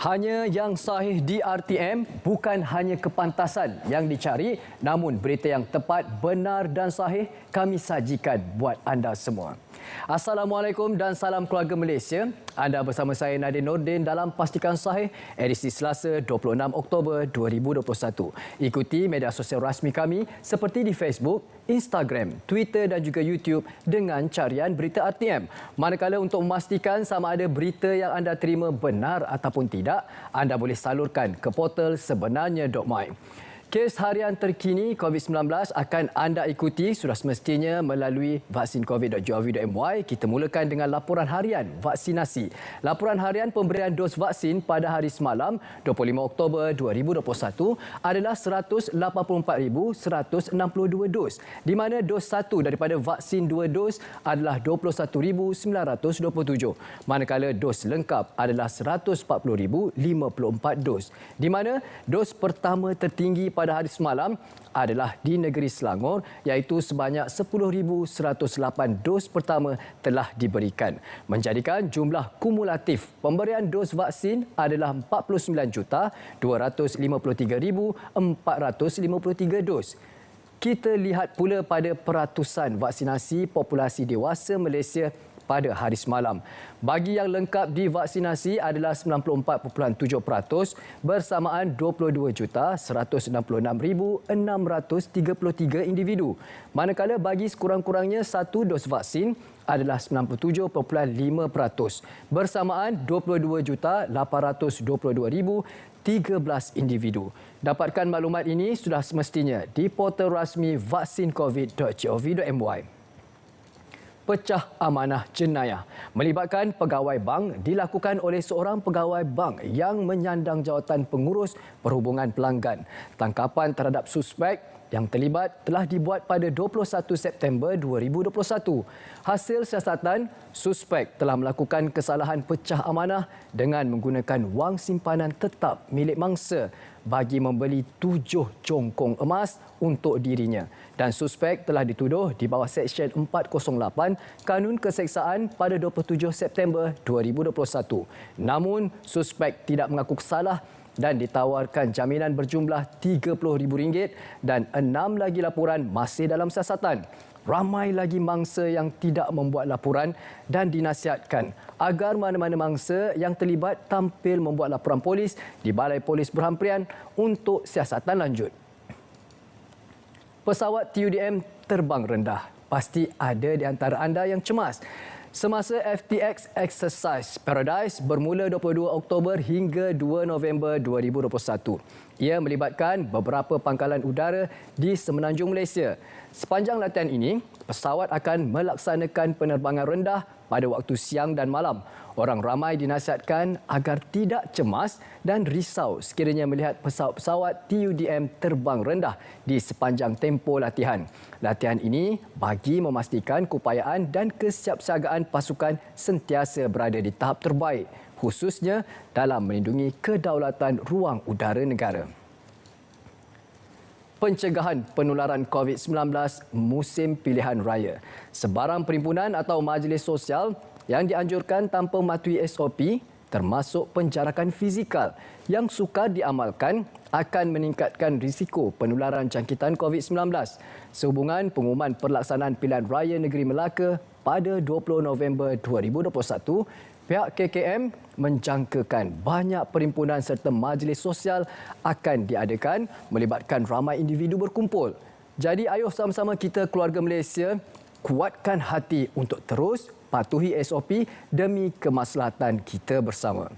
Hanya yang sahih di RTM, bukan hanya kepantasan yang dicari, namun berita yang tepat, benar dan sahih kami sajikan buat anda semua. Assalamualaikum dan salam keluarga Malaysia. Anda bersama saya Nadine Nordin dalam Pastikan Sahih edisi Selasa 26 Oktober 2021. Ikuti media sosial rasmi kami seperti di Facebook, Instagram, Twitter dan juga YouTube dengan carian berita RTM. Manakala untuk memastikan sama ada berita yang anda terima benar ataupun tidak, anda boleh salurkan ke portal sebenarnya.my. Kes harian terkini COVID-19 akan anda ikuti sudah semestinya melalui vaksincovid.gov.my. Kita mulakan dengan laporan harian vaksinasi. Laporan harian pemberian dos vaksin pada hari semalam 25 Oktober 2021 adalah 184,162 dos, di mana dos 1 daripada vaksin 2 dos adalah 21,927, manakala dos lengkap adalah 140,054 dos, di mana dos pertama tertinggi pada hari semalam adalah di negeri Selangor, iaitu sebanyak 10,108 dos pertama telah diberikan, menjadikan jumlah kumulatif pemberian dos vaksin adalah 49,253,453 dos. Kita lihat pula pada peratusan vaksinasi populasi dewasa Malaysia pada hari semalam. Bagi yang lengkap divaksinasi adalah 94.7% bersamaan 22,166,633 individu. Manakala bagi sekurang-kurangnya satu dos vaksin adalah 97.5% bersamaan 22,822,013 individu. Dapatkan maklumat ini sudah semestinya di portal rasmi vaksincovid.gov.my. Pecah amanah jenayah melibatkan pegawai bank dilakukan oleh seorang pegawai bank yang menyandang jawatan pengurus perhubungan pelanggan. Tangkapan terhadap suspek yang terlibat telah dibuat pada 21 September 2021. Hasil siasatan, suspek telah melakukan kesalahan pecah amanah dengan menggunakan wang simpanan tetap milik mangsa bagi membeli 7 jongkong emas untuk dirinya, dan suspek telah dituduh di bawah Seksyen 408 Kanun Keseksaan pada 27 September 2021. Namun, suspek tidak mengaku salah dan ditawarkan jaminan berjumlah RM30,000 dan 6 lagi laporan masih dalam siasatan. Ramai lagi mangsa yang tidak membuat laporan dan dinasihatkan agar mana-mana mangsa yang terlibat tampil membuat laporan polis di Balai Polis Berhampiran untuk siasatan lanjut. Pesawat TUDM terbang rendah. Pasti ada di antara anda yang cemas. Semasa FTX Exercise Paradise bermula 22 Oktober hingga 2 November 2021. Ia melibatkan beberapa pangkalan udara di semenanjung Malaysia. Sepanjang latihan ini, pesawat akan melaksanakan penerbangan rendah pada waktu siang dan malam. Orang ramai dinasihatkan agar tidak cemas dan risau sekiranya melihat pesawat-pesawat TUDM terbang rendah di sepanjang tempoh latihan. Latihan ini bagi memastikan keupayaan dan kesiapsiagaan pasukan sentiasa berada di tahap terbaik, khususnya dalam melindungi kedaulatan ruang udara negara. Pencegahan penularan COVID-19 musim pilihan raya. Sebarang perhimpunan atau majlis sosial yang dianjurkan tanpa mematuhi SOP termasuk penjarakan fizikal yang sukar diamalkan akan meningkatkan risiko penularan jangkitan COVID-19. Sehubungan pengumuman pelaksanaan pilihan raya negeri Melaka pada 20 November 2021, pihak KKM menjangkakan banyak perhimpunan serta majlis sosial akan diadakan melibatkan ramai individu berkumpul. Jadi ayuh sama-sama kita keluarga Malaysia kuatkan hati untuk terus patuhi SOP demi kemaslahatan kita bersama.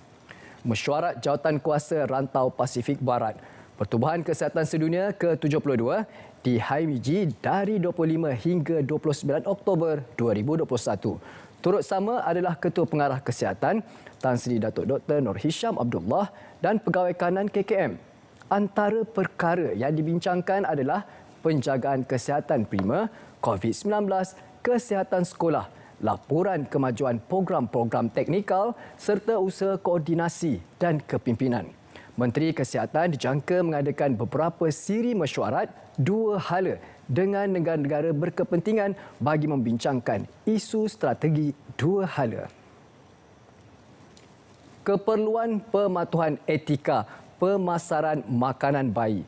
Mesyuarat Jawatankuasa Rantau Pasifik Barat, Pertubuhan Kesihatan Sedunia ke-72 di Haimiji dari 25 hingga 29 Oktober 2021. Turut sama adalah Ketua Pengarah Kesihatan Tan Sri Datuk Dr. Nur Hisham Abdullah dan Pegawai Kanan KKM. Antara perkara yang dibincangkan adalah penjagaan kesihatan prima, COVID-19, kesihatan sekolah, laporan kemajuan program-program teknikal serta usaha koordinasi dan kepimpinan. Menteri Kesihatan dijangka mengadakan beberapa siri mesyuarat dua hala dengan negara-negara berkepentingan bagi membincangkan isu strategi dua hala. keperluan pematuhan etika pemasaran makanan bayi.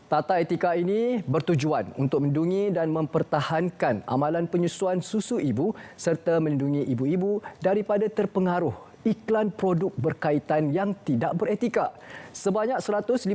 Tata etika ini bertujuan untuk melindungi dan mempertahankan amalan penyusuan susu ibu serta melindungi ibu-ibu daripada terpengaruh iklan produk berkaitan yang tidak beretika. Sebanyak 156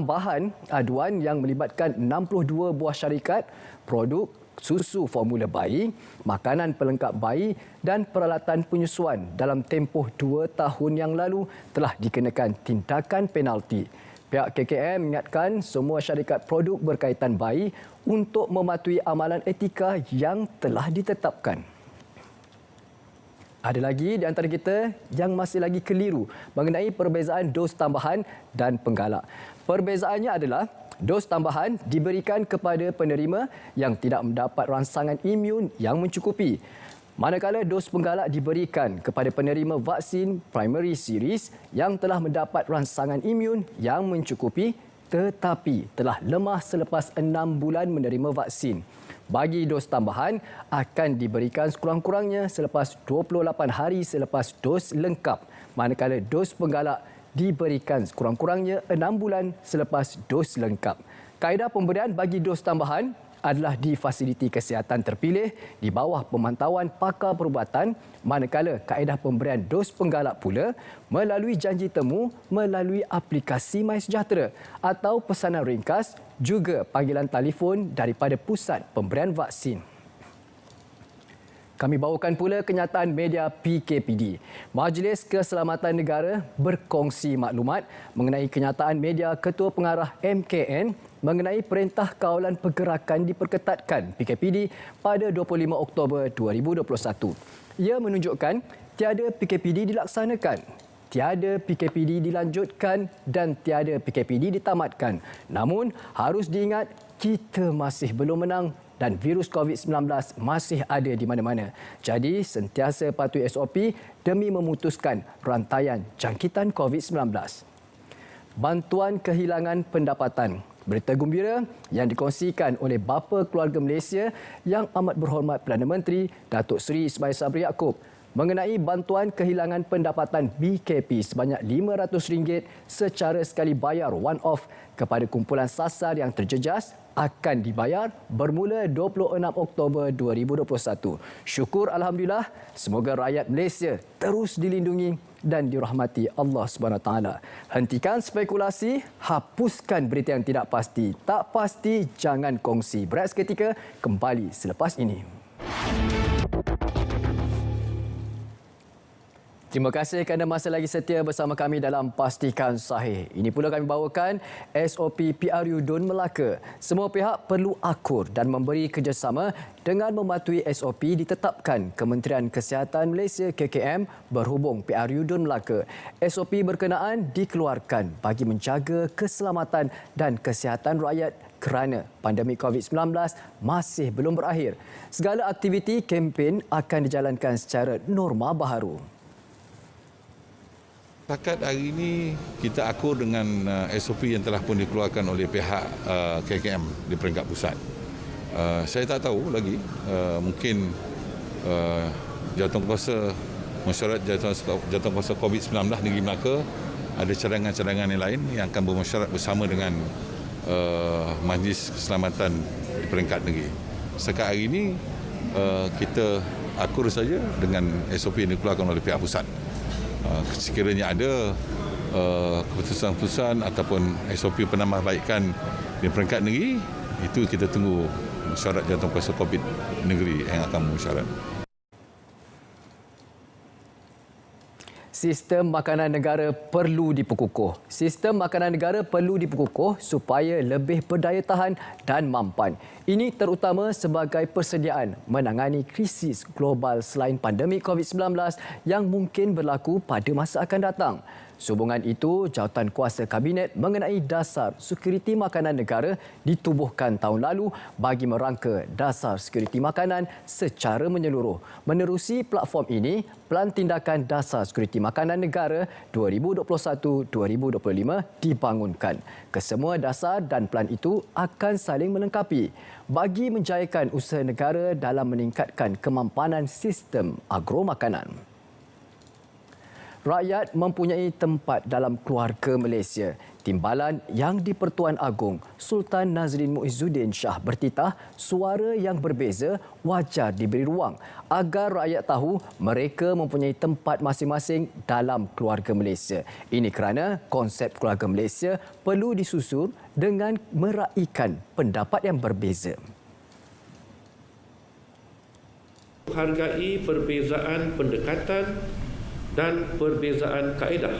bahan aduan yang melibatkan 62 buah syarikat, produk susu formula bayi, makanan pelengkap bayi dan peralatan penyusuan dalam tempoh 2 tahun yang lalu telah dikenakan tindakan penalti. Pihak KKM mengingatkan semua syarikat produk berkaitan bayi untuk mematuhi amalan etika yang telah ditetapkan. Ada lagi di antara kita yang masih lagi keliru mengenai perbezaan dos tambahan dan penggalak. Perbezaannya adalah dos tambahan diberikan kepada penerima yang tidak mendapat rangsangan imun yang mencukupi. Manakala dos penggalak diberikan kepada penerima vaksin primary series yang telah mendapat rangsangan imun yang mencukupi tetapi telah lemah selepas 6 bulan menerima vaksin. Bagi dos tambahan akan diberikan sekurang-kurangnya selepas 28 hari selepas dos lengkap. Manakala dos penggalak diberikan sekurang-kurangnya 6 bulan selepas dos lengkap. Kaedah pemberian bagi dos tambahan adalah di fasiliti kesihatan terpilih di bawah pemantauan pakar perubatan, manakala kaedah pemberian dos penggalak pula melalui janji temu melalui aplikasi MySejahtera atau pesanan ringkas juga panggilan telefon daripada pusat pemberian vaksin. Kami bawakan pula kenyataan media PKPD. Majlis Keselamatan Negara berkongsi maklumat mengenai kenyataan media Ketua Pengarah MKN mengenai Perintah Kawalan Pergerakan diperketatkan PKPD pada 25 Oktober 2021. Ia menunjukkan tiada PKPD dilaksanakan, tiada PKPD dilanjutkan dan tiada PKPD ditamatkan. Namun harus diingat kita masih belum menang dan virus COVID-19 masih ada di mana-mana. Jadi sentiasa patuhi SOP demi memutuskan rantaian jangkitan COVID-19. Bantuan kehilangan pendapatan. Berita gembira yang dikongsikan oleh Bapa Keluarga Malaysia yang amat berhormat Perdana Menteri Datuk Seri Ismail Sabri Yaakob mengenai bantuan kehilangan pendapatan BKP sebanyak RM500 secara sekali bayar one-off kepada kumpulan sasar yang terjejas akan dibayar bermula 26 Oktober 2021. Syukur Alhamdulillah, semoga rakyat Malaysia terus dilindungi dan dirahmati Allah SWT. Hentikan spekulasi, hapuskan berita yang tidak pasti. Tak pasti, jangan kongsi. Berehat seketika, kembali selepas ini. Terima kasih kerana masih lagi setia bersama kami dalam Pastikan Sahih. Ini pula kami bawakan SOP PRU Dun Melaka. Semua pihak perlu akur dan memberi kerjasama dengan mematuhi SOP ditetapkan Kementerian Kesihatan Malaysia KKM berhubung PRU Dun Melaka. SOP berkenaan dikeluarkan bagi menjaga keselamatan dan kesihatan rakyat kerana pandemik COVID-19 masih belum berakhir. Segala aktiviti kempen akan dijalankan secara norma baharu. Setakat hari ini kita akur dengan SOP yang telah pun dikeluarkan oleh pihak KKM di peringkat pusat. Saya tak tahu lagi, mungkin jawatankuasa mesyuarat jawatankuasa COVID-19 Negeri Melaka ada cadangan-cadangan yang lain yang akan bermesyuarat bersama dengan Majlis Keselamatan di peringkat negeri. Setakat hari ini kita akur saja dengan SOP yang dikeluarkan oleh pihak pusat. Sekiranya ada keputusan-keputusan ataupun SOP penambahbaikan di peringkat negeri, itu kita tunggu mesyuarat jawatankuasa COVID negeri yang akan memesyuarat. Sistem makanan negara perlu diperkukuh. Sistem makanan negara perlu diperkukuh supaya lebih berdaya tahan dan mampan. Ini terutama sebagai persediaan menangani krisis global selain pandemik COVID-19 yang mungkin berlaku pada masa akan datang. Sehubungan itu, Jawatankuasa Kabinet mengenai dasar sekuriti makanan negara ditubuhkan tahun lalu bagi merangka dasar sekuriti makanan secara menyeluruh. Menerusi platform ini, Pelan Tindakan Dasar Sekuriti Makanan Negara 2021-2025 dibangunkan. Kesemua dasar dan pelan itu akan saling melengkapi bagi menjayakan usaha negara dalam meningkatkan kemampanan sistem agro makanan. Rakyat mempunyai tempat dalam keluarga Malaysia. Timbalan Yang di-Pertuan Agong Sultan Nazrin Muizzuddin Shah bertitah suara yang berbeza wajar diberi ruang agar rakyat tahu mereka mempunyai tempat masing-masing dalam keluarga Malaysia. Ini kerana konsep keluarga Malaysia perlu disusun dengan meraihkan pendapat yang berbeza. Hargai perbezaan pendekatan dan perbezaan kaedah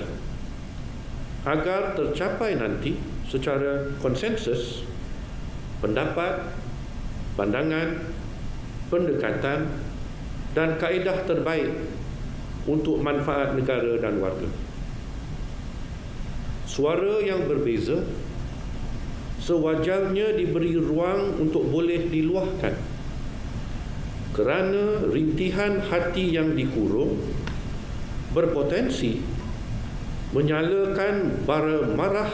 agar tercapai nanti secara konsensus pendapat, pandangan, pendekatan dan kaedah terbaik untuk manfaat negara dan warga. Suara yang berbeza sewajarnya diberi ruang untuk boleh diluahkan kerana rintihan hati yang dikurung berpotensi menyalakan bara marah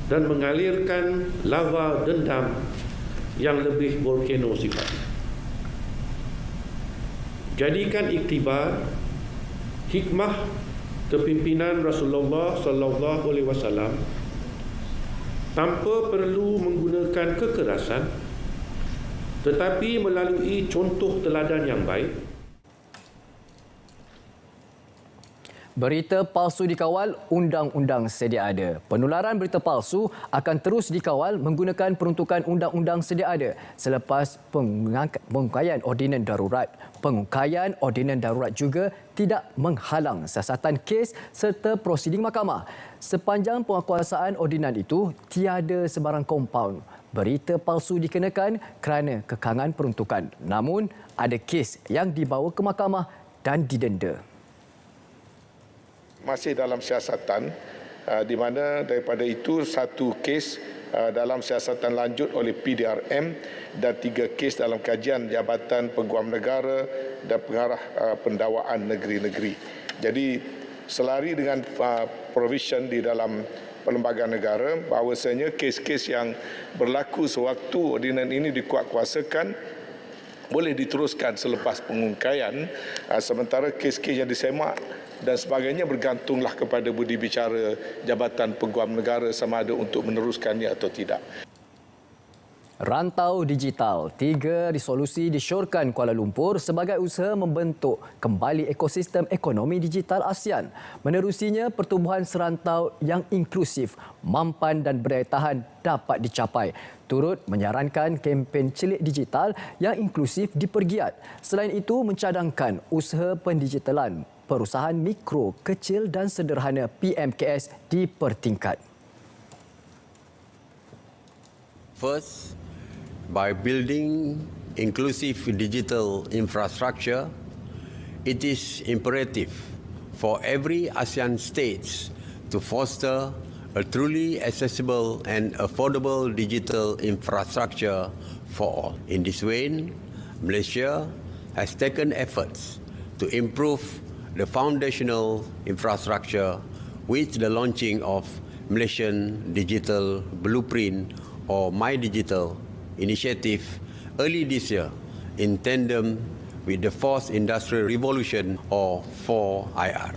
dan mengalirkan lava dendam yang lebih volcano sifatnya. Jadikan iktibar hikmah kepimpinan Rasulullah sallallahu alaihi wasallam tanpa perlu menggunakan kekerasan tetapi melalui contoh teladan yang baik. Berita palsu dikawal, undang-undang sedia ada. Penularan berita palsu akan terus dikawal menggunakan peruntukan undang-undang sedia ada selepas pengungkaian ordinan darurat. Pengungkaian ordinan darurat juga tidak menghalang siasatan kes serta prosiding mahkamah. Sepanjang penguasaan ordinan itu, tiada sebarang kompaun berita palsu dikenakan kerana kekangan peruntukan. Namun, ada kes yang dibawa ke mahkamah dan didenda. Masih dalam siasatan, di mana daripada itu satu kes dalam siasatan lanjut oleh PDRM dan 3 kes dalam kajian Jabatan Peguam Negara dan Pengarah Pendakwaan Negeri-Negeri. Jadi selari dengan provision di dalam Perlembagaan Negara bahawasanya kes-kes yang berlaku sewaktu ordinan ini dikuatkuasakan boleh diteruskan selepas pengungkaian, sementara kes-kes yang disemak dan sebagainya bergantunglah kepada budi bicara Jabatan Peguam Negara sama ada untuk meneruskannya atau tidak. Rantau digital, 3 resolusi disyorkan Kuala Lumpur sebagai usaha membentuk kembali ekosistem ekonomi digital ASEAN. Menerusinya, pertumbuhan serantau yang inklusif, mampan dan berdaya tahan dapat dicapai. Turut menyarankan kempen celik digital yang inklusif dipergiat. Selain itu, mencadangkan usaha pendigitalan perusahaan mikro, kecil dan sederhana PMKS dipertingkat. First, by building inclusive digital infrastructure, it is imperative for every ASEAN states to foster a truly accessible and affordable digital infrastructure for all. In this way, Malaysia has taken efforts to improve the foundational infrastructure with the launching of Malaysian Digital Blueprint or My Digital initiative early this year in tandem with the Fourth Industrial Revolution or 4IR.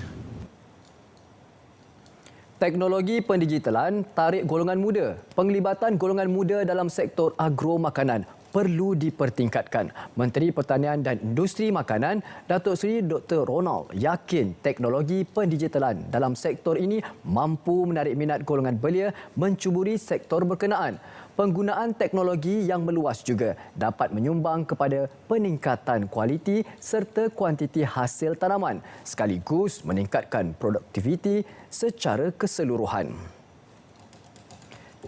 Teknologi pendigitalan tarik golongan muda. Penglibatan golongan muda dalam sektor agro makanan perlu dipertingkatkan. Menteri Pertanian dan Industri Makanan, Datuk Seri Dr. Ronald, yakin teknologi pendigitalan dalam sektor ini mampu menarik minat golongan belia mencuburi sektor berkenaan. Penggunaan teknologi yang meluas juga dapat menyumbang kepada peningkatan kualiti serta kuantiti hasil tanaman sekaligus meningkatkan produktiviti secara keseluruhan.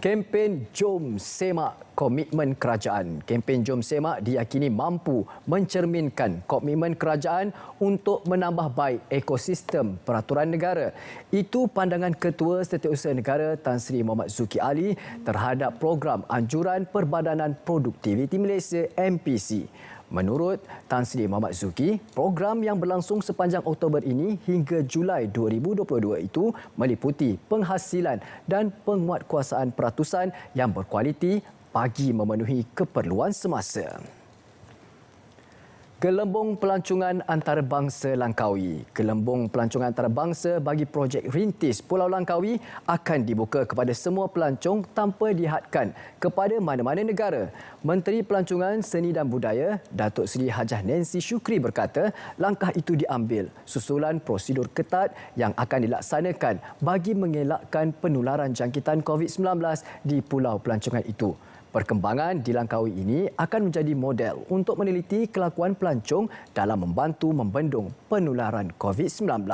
Kempen Jom Semak Komitmen Kerajaan. Kempen Jom Semak diyakini mampu mencerminkan komitmen kerajaan untuk menambah baik ekosistem peraturan negara. Itu pandangan Ketua Setiausaha Negara Tan Sri Mohamad Zuki Ali terhadap program Anjuran Perbadanan Produktiviti Malaysia MPC. Menurut Tan Sri Mohamad Zuki, program yang berlangsung sepanjang Oktober ini hingga Julai 2022 itu meliputi penghasilan dan penguatkuasaan peratusan yang berkualiti bagi memenuhi keperluan semasa. Gelembung pelancongan antarabangsa Langkawi. Gelembung pelancongan antarabangsa bagi projek rintis Pulau Langkawi akan dibuka kepada semua pelancong tanpa dihadkan kepada mana-mana negara. Menteri Pelancongan, Seni dan Budaya, Datuk Seri Hajah Nancy Shukri berkata, langkah itu diambil susulan prosedur ketat yang akan dilaksanakan bagi mengelakkan penularan jangkitan COVID-19 di pulau pelancongan itu. Perkembangan di Langkawi ini akan menjadi model untuk meneliti kelakuan pelancong dalam membantu membendung penularan COVID-19.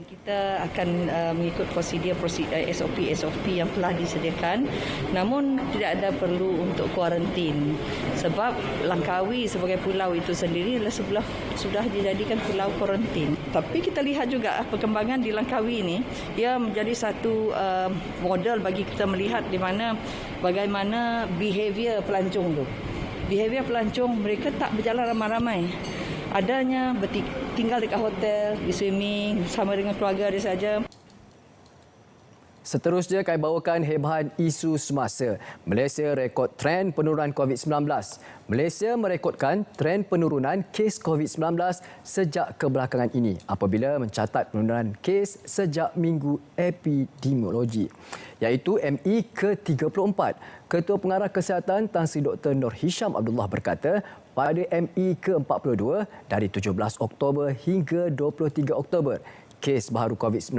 Kita akan mengikut prosedur SOP yang telah disediakan, namun tidak ada perlu untuk kuarantin sebab Langkawi sebagai pulau itu sendiri sudah dijadikan pulau kuarantin. Tapi kita lihat juga perkembangan di Langkawi ini, ia menjadi satu model bagi kita melihat di mana bagaimana behavior pelancong itu. Behavior pelancong, mereka tak berjalan ramai-ramai. Adanya tinggal dekat hotel, di swimming, bersama dengan keluarga dia saja. Seterusnya kami bawakan hebahan isu semasa. Malaysia rekod tren penurunan COVID-19. Malaysia merekodkan tren penurunan kes COVID-19 sejak kebelakangan ini apabila mencatat penurunan kes sejak Minggu Epidemiologi, iaitu ME ke-34. Ketua Pengarah Kesihatan Tan Sri Dr. Nur Hisham Abdullah berkata, pada ME ke-42 dari 17 Oktober hingga 23 Oktober, kes baharu COVID-19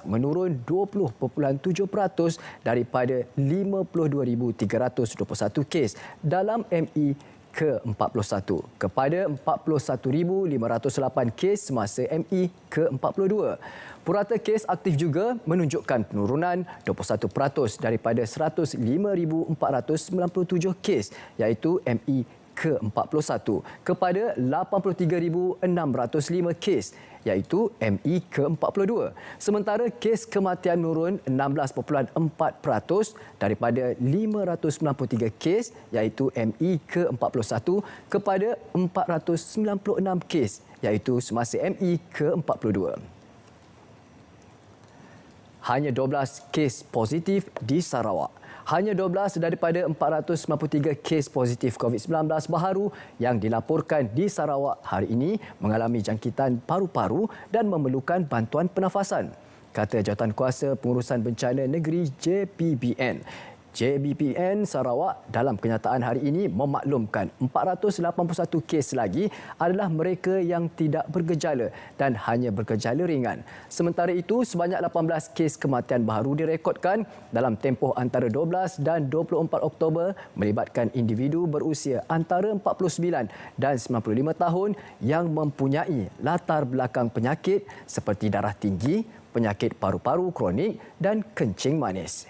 menurun 20.7% daripada 52,321 kes dalam ME ke-41 kepada 41,508 kes semasa ME ke-42. Purata kes aktif juga menunjukkan penurunan 21% daripada 105,497 kes, iaitu ME ke-41 kepada 83,605 kes, iaitu ME ke-42. Sementara kes kematian menurun 16.4% daripada 593 kes, iaitu ME ke-41 kepada 496 kes, iaitu semasa ME ke-42. Hanya 12 kes positif di Sarawak. Hanya 12 daripada 493 kes positif COVID-19 baharu yang dilaporkan di Sarawak hari ini mengalami jangkitan paru-paru dan memerlukan bantuan pernafasan, kata Jawatankuasa Pengurusan Bencana Negeri JPBN. JBPN Sarawak dalam kenyataan hari ini memaklumkan 481 kes lagi adalah mereka yang tidak bergejala dan hanya bergejala ringan. Sementara itu, sebanyak 18 kes kematian baharu direkodkan dalam tempoh antara 12 dan 24 Oktober melibatkan individu berusia antara 49 dan 95 tahun yang mempunyai latar belakang penyakit seperti darah tinggi, penyakit paru-paru kronik dan kencing manis.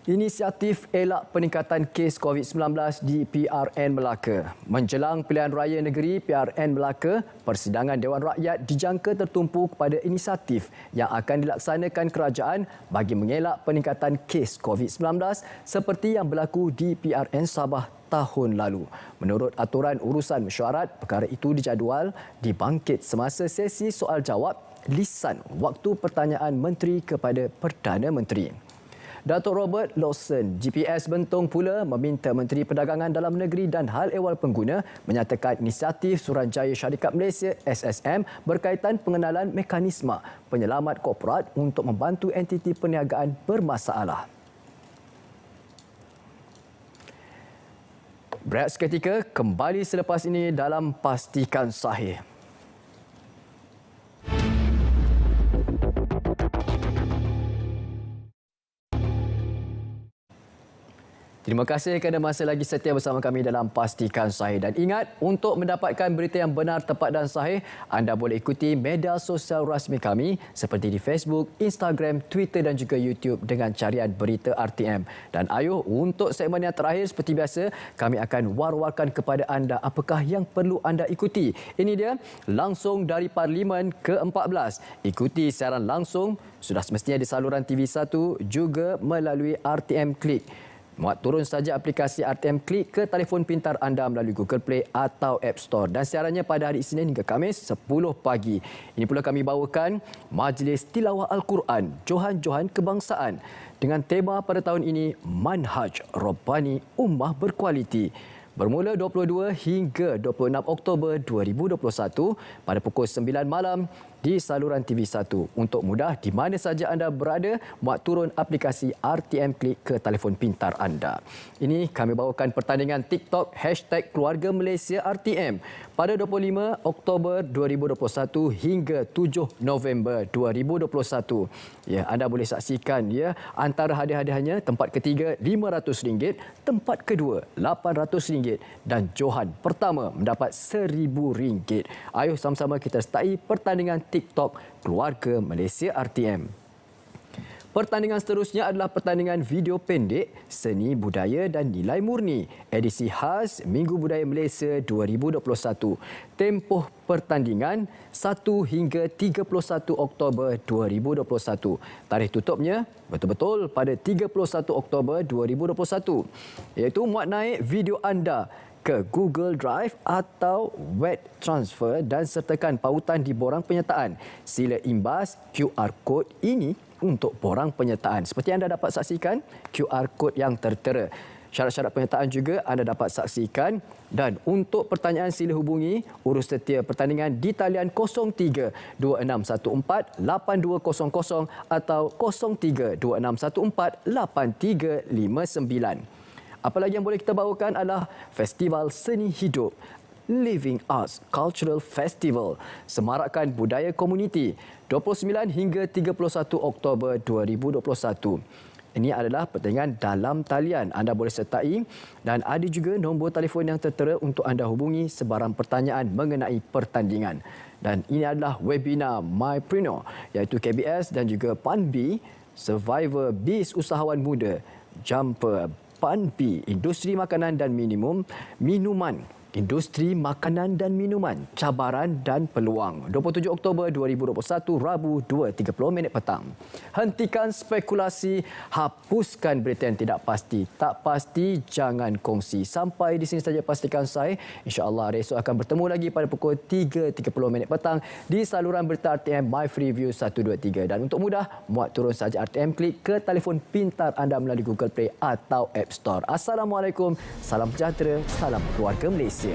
Inisiatif elak peningkatan kes COVID-19 di PRN Melaka. Menjelang pilihan raya negeri PRN Melaka, persidangan Dewan Rakyat dijangka tertumpu kepada inisiatif yang akan dilaksanakan kerajaan bagi mengelak peningkatan kes COVID-19 seperti yang berlaku di PRN Sabah tahun lalu. Menurut aturan urusan mesyuarat, perkara itu dijadual dibangkit semasa sesi soal jawab lisan waktu pertanyaan menteri kepada Perdana Menteri. Datuk Robert Lawson, GPS Bentong pula meminta Menteri Perdagangan Dalam Negeri dan Hal Ehwal Pengguna menyatakan inisiatif Suruhanjaya Syarikat Malaysia SSM berkaitan pengenalan mekanisme penyelamat korporat untuk membantu entiti perniagaan bermasalah. Berehat seketika, kembali selepas ini dalam Pastikan Sahih. Terima kasih kerana masih lagi setia bersama kami dalam Pastikan Sahih. Dan ingat, untuk mendapatkan berita yang benar, tepat dan sahih, anda boleh ikuti media sosial rasmi kami seperti di Facebook, Instagram, Twitter dan juga YouTube dengan carian Berita RTM. Dan ayuh, untuk segmen yang terakhir seperti biasa, kami akan war-warkan kepada anda apakah yang perlu anda ikuti. Ini dia, langsung dari Parlimen ke-14. Ikuti siaran langsung, sudah semestinya di saluran TV1 juga melalui RTM Klik. Muat turun saja aplikasi RTM Klik ke telefon pintar anda melalui Google Play atau App Store. Dan siarannya pada hari Isnin hingga Khamis 10 pagi. Ini pula kami bawakan Majlis Tilawah Al-Quran Johan-Johan Kebangsaan dengan tema pada tahun ini Manhaj Rabbani Ummah Berkualiti. Bermula 22 hingga 26 Oktober 2021 pada pukul 9 malam di saluran TV1. Untuk mudah di mana saja anda berada, muat turun aplikasi RTM Klik ke telefon pintar anda. Ini kami bawakan pertandingan TikTok #Keluarga Malaysia RTM pada 25 Oktober 2021 hingga 7 November 2021. Ya, anda boleh saksikan ya antara hadiah-hadiahnya tempat ketiga RM500, tempat kedua RM800 dan Johan pertama mendapat RM1,000. Ayuh sama-sama kita sertai pertandingan TikTok Keluarga Malaysia RTM. Pertandingan seterusnya adalah pertandingan video pendek Seni Budaya dan Nilai Murni edisi khas Minggu Budaya Malaysia 2021. Tempoh pertandingan 1 hingga 31 Oktober 2021. Tarikh tutupnya betul-betul pada 31 Oktober 2021. Iaitu muat naik video anda ke Google Drive atau web transfer dan sertakan pautan di borang penyertaan. Sila imbas QR Code ini untuk borang penyertaan. Seperti anda dapat saksikan QR Code yang tertera. Syarat-syarat penyertaan juga anda dapat saksikan dan untuk pertanyaan sila hubungi urus setia pertandingan di talian 03 2614 8200 atau 03 2614 8359. Apa lagi yang boleh kita bawakan adalah Festival Seni Hidup Living Arts Cultural Festival Semarakkan Budaya Komuniti 29 hingga 31 Oktober 2021. Ini adalah pertandingan dalam talian. Anda boleh sertai dan ada juga nombor telefon yang tertera untuk anda hubungi sebarang pertanyaan mengenai pertandingan. Dan ini adalah webinar MyPreneur iaitu KBS dan juga PANBI Survivor BIS Usahawan Muda Jumper PANBI Industri Makanan dan Minuman Industri Makanan dan Minuman Cabaran dan Peluang 27 Oktober 2021 Rabu 2.30 petang. Hentikan spekulasi, hapuskan berita yang tidak pasti. Tak pasti jangan kongsi. Sampai di sini saja pastikan saya. InsyaAllah esok akan bertemu lagi pada pukul 3.30 petang di saluran berita RTM My Freeview 123. Dan untuk mudah, muat turun saja RTM Klik ke telefon pintar anda melalui Google Play atau App Store. Assalamualaikum, salam sejahtera, salam keluarga Malaysia.